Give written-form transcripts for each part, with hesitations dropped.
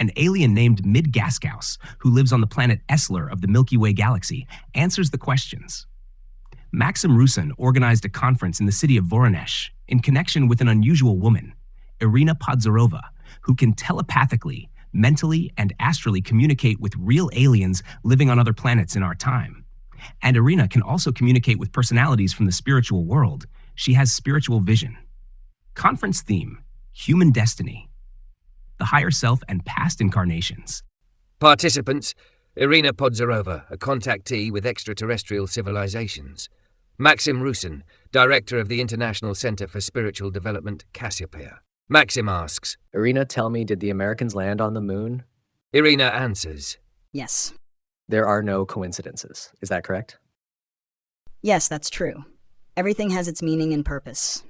An alien named Midgaskaus, who lives on the planet Essler of the Milky Way galaxy, answers the questions. Maxim Rusin organized a conference in the city of Voronezh in connection with an unusual woman, Irina Podzarova, who can telepathically, mentally, and astrally communicate with real aliens living on other planets in our time. And Irina can also communicate with personalities from the spiritual world. She has spiritual vision. Conference theme: Human Destiny, the Higher Self and Past Incarnations. Participants: Irina Podzarova, a contactee with extraterrestrial civilizations. Maxim Rusin, Director of the International Center for Spiritual Development, Cassiopeia. Maxim asks, Irina, tell me, did the Americans land on the moon? Irina answers, Yes. There are no coincidences. Is that correct? Yes, that's true. Everything has its meaning and purpose.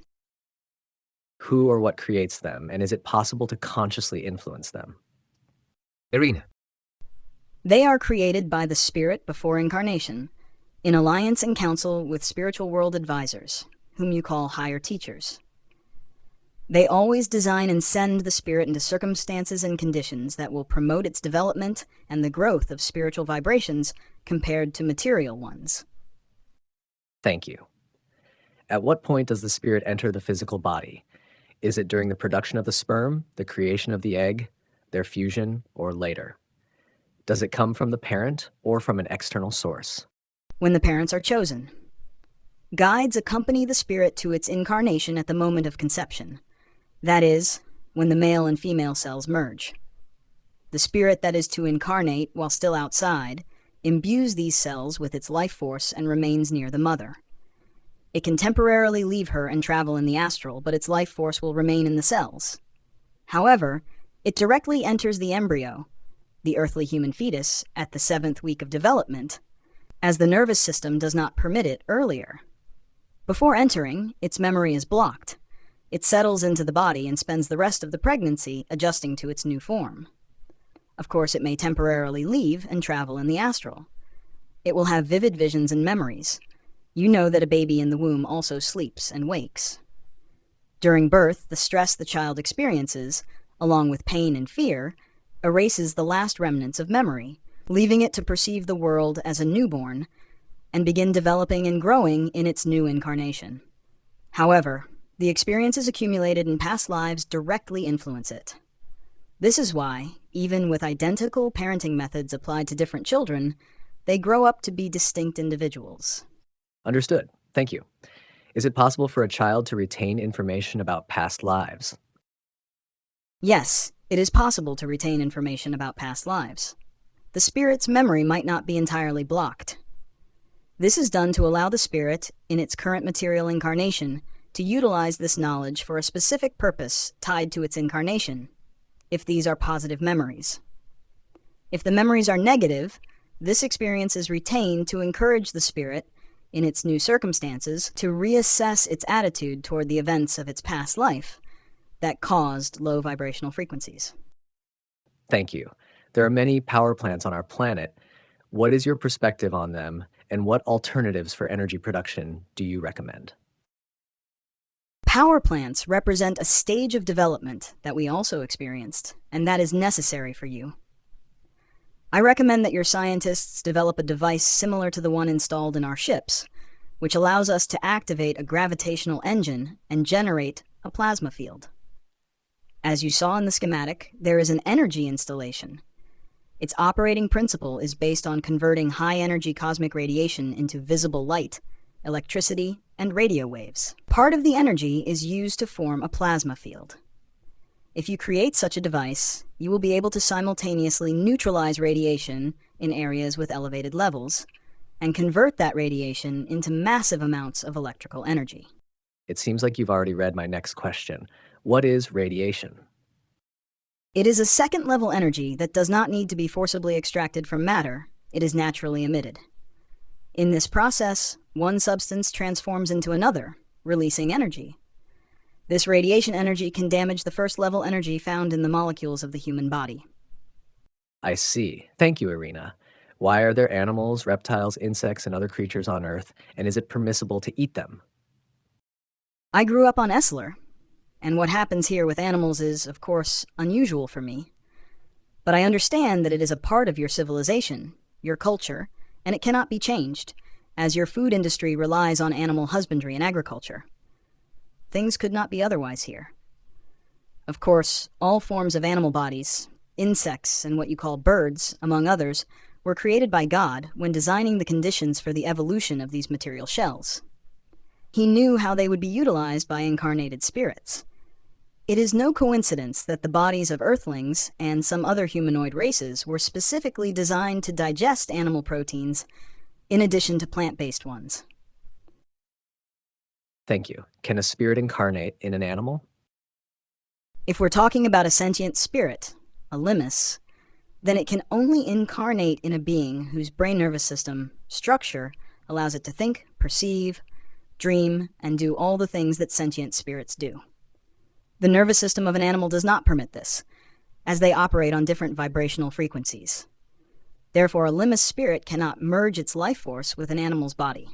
Who or what creates them, and is it possible to consciously influence them? Irina. They are created by the spirit before incarnation, in alliance and counsel with spiritual world advisors, whom you call higher teachers. They always design and send the spirit into circumstances and conditions that will promote its development and the growth of spiritual vibrations compared to material ones. Thank you. At what point does the spirit enter the physical body? Is it during the production of the sperm, the creation of the egg, their fusion, or later? Does it come from the parent or from an external source? When the parents are chosen. Guides accompany the spirit to its incarnation at the moment of conception. That is, when the male and female cells merge. The spirit that is to incarnate while still outside imbues these cells with its life force and remains near the mother. It can temporarily leave her and travel in the astral, but its life force will remain in the cells. However, it directly enters the embryo, the earthly human fetus, at the 7th week of development, as the nervous system does not permit it earlier. Before entering, its memory is blocked. It settles into the body and spends the rest of the pregnancy adjusting to its new form. Of course, it may temporarily leave and travel in the astral. It will have vivid visions and memories. You know that a baby in the womb also sleeps and wakes. During birth, the stress the child experiences, along with pain and fear, erases the last remnants of memory, leaving it to perceive the world as a newborn and begin developing and growing in its new incarnation. However, the experiences accumulated in past lives directly influence it. This is why, even with identical parenting methods applied to different children, they grow up to be distinct individuals. Understood. Thank you. Is it possible for a child to retain information about past lives? Yes, it is possible to retain information about past lives. The spirit's memory might not be entirely blocked. This is done to allow the spirit, in its current material incarnation, to utilize this knowledge for a specific purpose tied to its incarnation, if these are positive memories. If the memories are negative, this experience is retained to encourage the spirit, in its new circumstances, to reassess its attitude toward the events of its past life that caused low vibrational frequencies. Thank you. There are many power plants on our planet. What is your perspective on them, and what alternatives for energy production do you recommend? Power plants represent a stage of development that we also experienced, and that is necessary for you. I recommend that your scientists develop a device similar to the one installed in our ships, which allows us to activate a gravitational engine and generate a plasma field. As you saw in the schematic, there is an energy installation. Its operating principle is based on converting high-energy cosmic radiation into visible light, electricity, and radio waves. Part of the energy is used to form a plasma field. If you create such a device, you will be able to simultaneously neutralize radiation in areas with elevated levels and convert that radiation into massive amounts of electrical energy. It seems like you've already read my next question. What is radiation? It is a second-level energy that does not need to be forcibly extracted from matter. It is naturally emitted. In this process, one substance transforms into another, releasing energy. This radiation energy can damage the first-level energy found in the molecules of the human body. I see. Thank you, Irina. Why are there animals, reptiles, insects, and other creatures on Earth, and is it permissible to eat them? I grew up on Essler, and what happens here with animals is, of course, unusual for me. But I understand that it is a part of your civilization, your culture, and it cannot be changed, as your food industry relies on animal husbandry and agriculture. Things could not be otherwise here. Of course, all forms of animal bodies, insects and what you call birds, among others, were created by God when designing the conditions for the evolution of these material shells. He knew how they would be utilized by incarnated spirits. It is no coincidence that the bodies of Earthlings and some other humanoid races were specifically designed to digest animal proteins in addition to plant-based ones. Thank you. Can a spirit incarnate in an animal? If we're talking about a sentient spirit, a limus, then it can only incarnate in a being whose brain nervous system structure allows it to think, perceive, dream, and do all the things that sentient spirits do. The nervous system of an animal does not permit this, as they operate on different vibrational frequencies. Therefore, a limus spirit cannot merge its life force with an animal's body.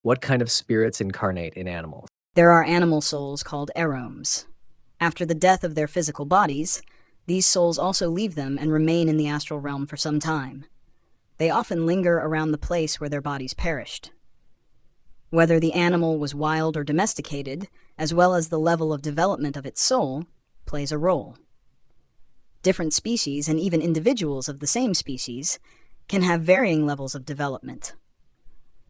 What kind of spirits incarnate in animals? There are animal souls called aromes. After the death of their physical bodies, these souls also leave them and remain in the astral realm for some time. They often linger around the place where their bodies perished. Whether the animal was wild or domesticated, as well as the level of development of its soul, plays a role. Different species, and even individuals of the same species, can have varying levels of development.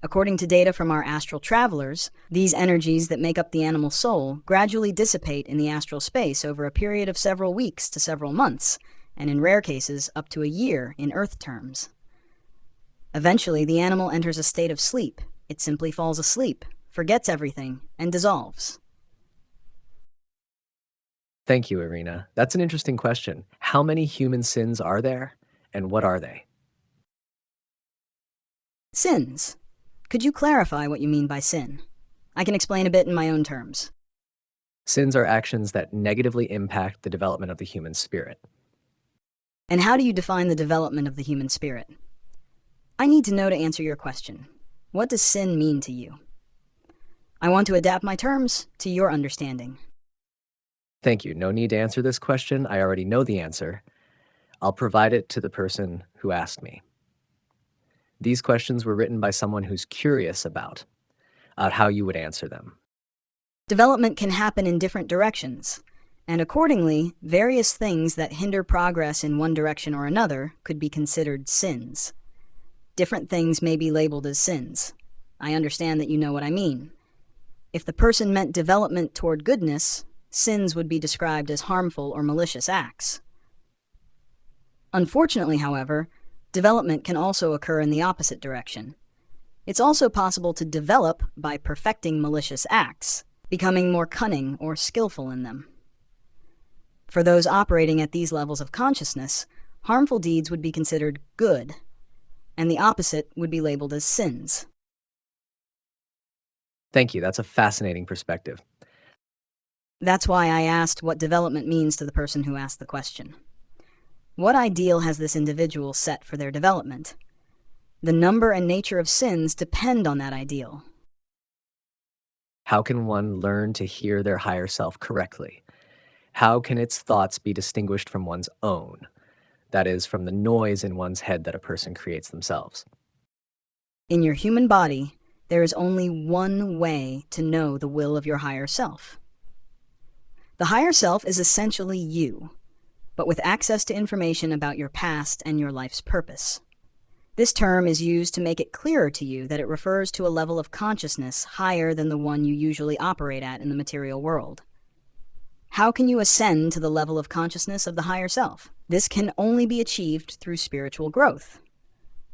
According to data from our astral travelers, these energies that make up the animal soul gradually dissipate in the astral space over a period of several weeks to several months, and in rare cases, up to a year in Earth terms. Eventually, the animal enters a state of sleep. It simply falls asleep, forgets everything, and dissolves. Thank you, Irina. That's an interesting question. How many human sins are there, and what are they? Sins. Could you clarify what you mean by sin? I can explain a bit in my own terms. Sins are actions that negatively impact the development of the human spirit. And how do you define the development of the human spirit? I need to know to answer your question. What does sin mean to you? I want to adapt my terms to your understanding. Thank you. No need to answer this question. I already know the answer. I'll provide it to the person who asked me. These questions were written by someone who's curious about how you would answer them. Development can happen in different directions, and accordingly, various things that hinder progress in one direction or another could be considered sins. Different things may be labeled as sins. I understand that you know what I mean. If the person meant development toward goodness, sins would be described as harmful or malicious acts. Unfortunately, however, development can also occur in the opposite direction. It's also possible to develop by perfecting malicious acts, becoming more cunning or skillful in them. For those operating at these levels of consciousness, harmful deeds would be considered good, and the opposite would be labeled as sins. Thank you. That's a fascinating perspective. That's why I asked what development means to the person who asked the question. What ideal has this individual set for their development? The number and nature of sins depend on that ideal. How can one learn to hear their higher self correctly? How can its thoughts be distinguished from one's own? That is, from the noise in one's head that a person creates themselves. In your human body, there is only one way to know the will of your higher self. The higher self is essentially you, but with access to information about your past and your life's purpose. This term is used to make it clearer to you that it refers to a level of consciousness higher than the one you usually operate at in the material world. How can you ascend to the level of consciousness of the higher self? This can only be achieved through spiritual growth,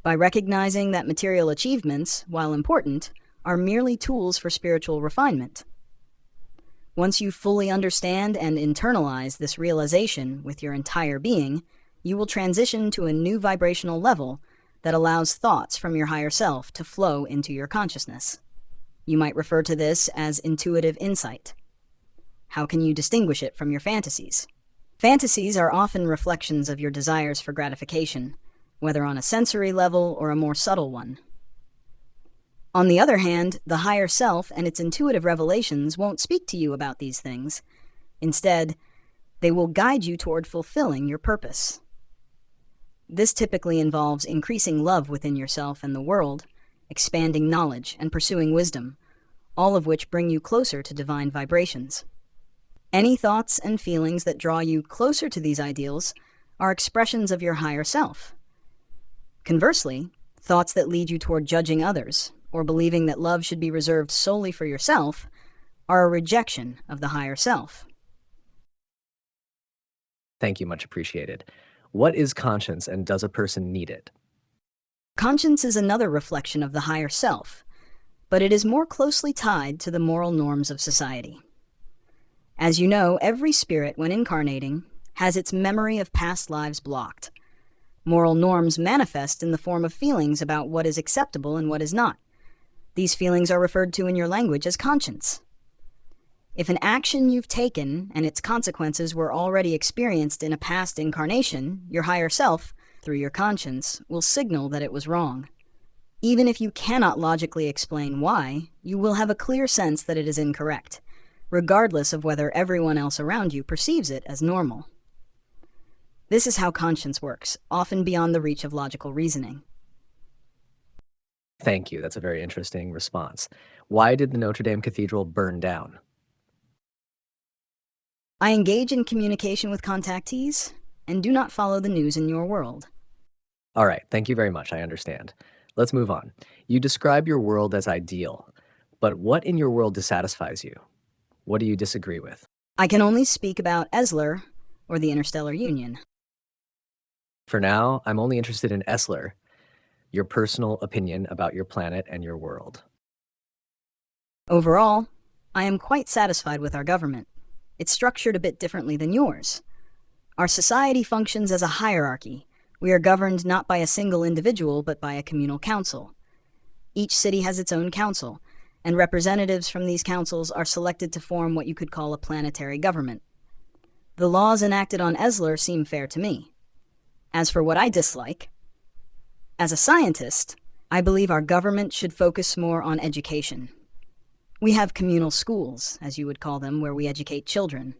by recognizing that material achievements, while important, are merely tools for spiritual refinement. Once you fully understand and internalize this realization with your entire being, you will transition to a new vibrational level that allows thoughts from your higher self to flow into your consciousness. You might refer to this as intuitive insight. How can you distinguish it from your fantasies? Fantasies are often reflections of your desires for gratification, whether on a sensory level or a more subtle one. On the other hand, the higher self and its intuitive revelations won't speak to you about these things. Instead, they will guide you toward fulfilling your purpose. This typically involves increasing love within yourself and the world, expanding knowledge, and pursuing wisdom, all of which bring you closer to divine vibrations. Any thoughts and feelings that draw you closer to these ideals are expressions of your higher self. Conversely, thoughts that lead you toward judging others or believing that love should be reserved solely for yourself are a rejection of the higher self. Thank you, much appreciated. What is conscience, and does a person need it? Conscience is another reflection of the higher self, but it is more closely tied to the moral norms of society. As you know, every spirit, when incarnating, has its memory of past lives blocked. Moral norms manifest in the form of feelings about what is acceptable and what is not. These feelings are referred to in your language as conscience. If an action you've taken and its consequences were already experienced in a past incarnation, your higher self, through your conscience, will signal that it was wrong. Even if you cannot logically explain why, you will have a clear sense that it is incorrect, regardless of whether everyone else around you perceives it as normal. This is how conscience works, often beyond the reach of logical reasoning. Thank you. That's a very interesting response. Why did the Notre Dame Cathedral burn down? I engage in communication with contactees and do not follow the news in your world. All right. Thank you very much. I understand. Let's move on. You describe your world as ideal, but what in your world dissatisfies you? What do you disagree with? I can only speak about Esler or the Interstellar Union. For now, I'm only interested in Esler, your personal opinion about your planet and your world. Overall, I am quite satisfied with our government. It's structured a bit differently than yours. Our society functions as a hierarchy. We are governed not by a single individual, but by a communal council. Each city has its own council, and representatives from these councils are selected to form what you could call a planetary government. The laws enacted on Esler seem fair to me. As for what I dislike, as a scientist, I believe our government should focus more on education. We have communal schools, as you would call them, where we educate children.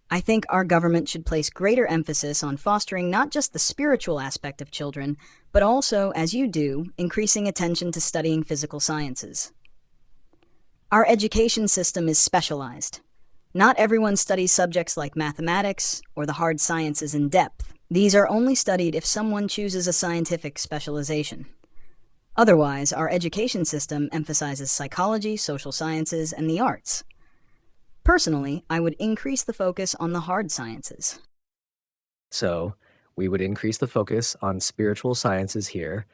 I think our government should place greater emphasis on fostering not just the spiritual aspect of children, but also, as you do, increasing attention to studying physical sciences. Our education system is specialized. Not everyone studies subjects like mathematics or the hard sciences in depth. These are only studied if someone chooses a scientific specialization. Otherwise, our education system emphasizes psychology, social sciences, and the arts. Personally, I would increase the focus on the hard sciences. So, we would increase the focus on spiritual sciences here,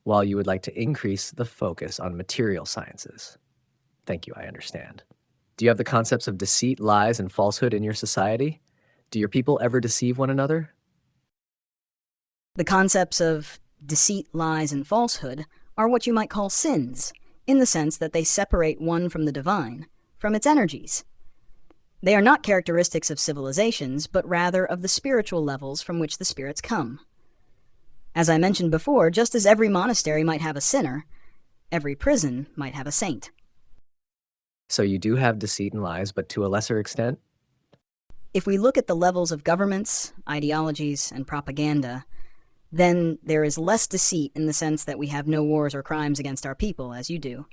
while you would like to increase the focus on material sciences. Thank you, I understand. Do you have the concepts of deceit, lies, and falsehood in your society? Do your people ever deceive one another? The concepts of deceit, lies, and falsehood are what you might call sins, in the sense that they separate one from the divine, from its energies. They are not characteristics of civilizations, but rather of the spiritual levels from which the spirits come. As I mentioned before, just as every monastery might have a sinner, every prison might have a saint. So you do have deceit and lies, but to a lesser extent? If we look at the levels of governments, ideologies, and propaganda, then there is less deceit in the sense that we have no wars or crimes against our people, as you do.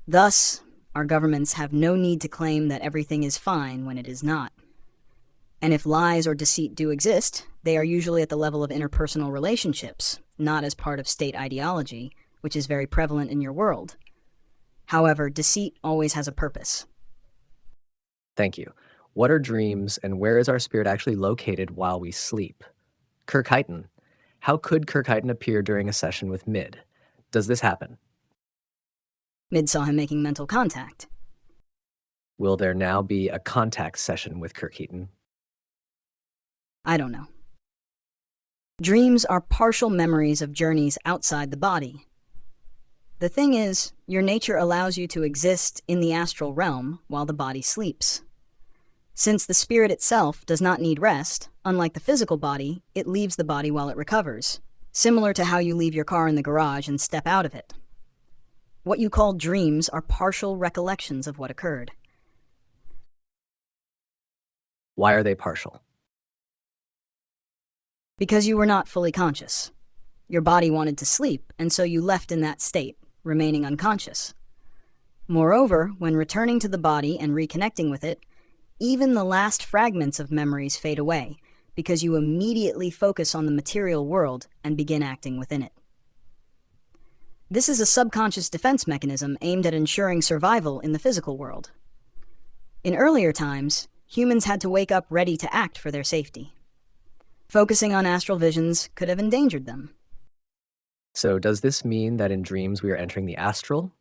Thus, our governments have no need to claim that everything is fine when it is not. And if lies or deceit do exist, they are usually at the level of interpersonal relationships, not as part of state ideology, which is very prevalent in your world. However, deceit always has a purpose. Thank you. What are dreams, and where is our spirit actually located while we sleep? Kirkhighton. How could Kirkhighton appear during a session with Mid? Does this happen? Mid saw him making mental contact. Will there now be a contact session with Kirkhighton? I don't know. Dreams are partial memories of journeys outside the body. The thing is, your nature allows you to exist in the astral realm while the body sleeps. Since the spirit itself does not need rest, unlike the physical body, it leaves the body while it recovers, similar to how you leave your car in the garage and step out of it. What you call dreams are partial recollections of what occurred. Why are they partial? Because you were not fully conscious. Your body wanted to sleep, and so you left in that state, remaining unconscious. Moreover, when returning to the body and reconnecting with it, even the last fragments of memories fade away, because you immediately focus on the material world and begin acting within it. This is a subconscious defense mechanism aimed at ensuring survival in the physical world. In earlier times, humans had to wake up ready to act for their safety. Focusing on astral visions could have endangered them. So does this mean that in dreams we are entering the astral?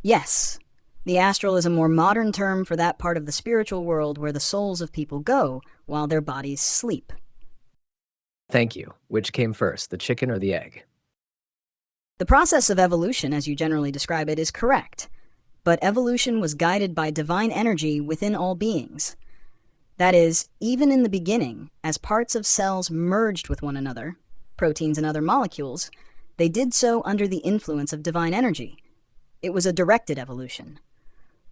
Yes, the astral is a more modern term for that part of the spiritual world where the souls of people go while their bodies sleep. Thank you. Which came first, the chicken or the egg? The process of evolution, as you generally describe it, is correct, but evolution was guided by divine energy within all beings. That is, even in the beginning, as parts of cells merged with one another, proteins and other molecules, they did so under the influence of divine energy. It was a directed evolution.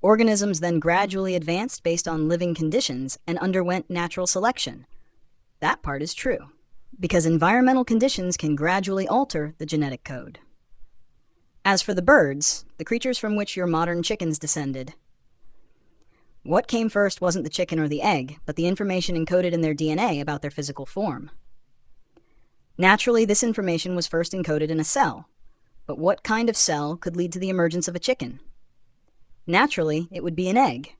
Organisms then gradually advanced based on living conditions and underwent natural selection. That part is true, because environmental conditions can gradually alter the genetic code. As for the birds, the creatures from which your modern chickens descended, what came first wasn't the chicken or the egg, but the information encoded in their DNA about their physical form. Naturally, this information was first encoded in a cell, but what kind of cell could lead to the emergence of a chicken? Naturally, it would be an egg.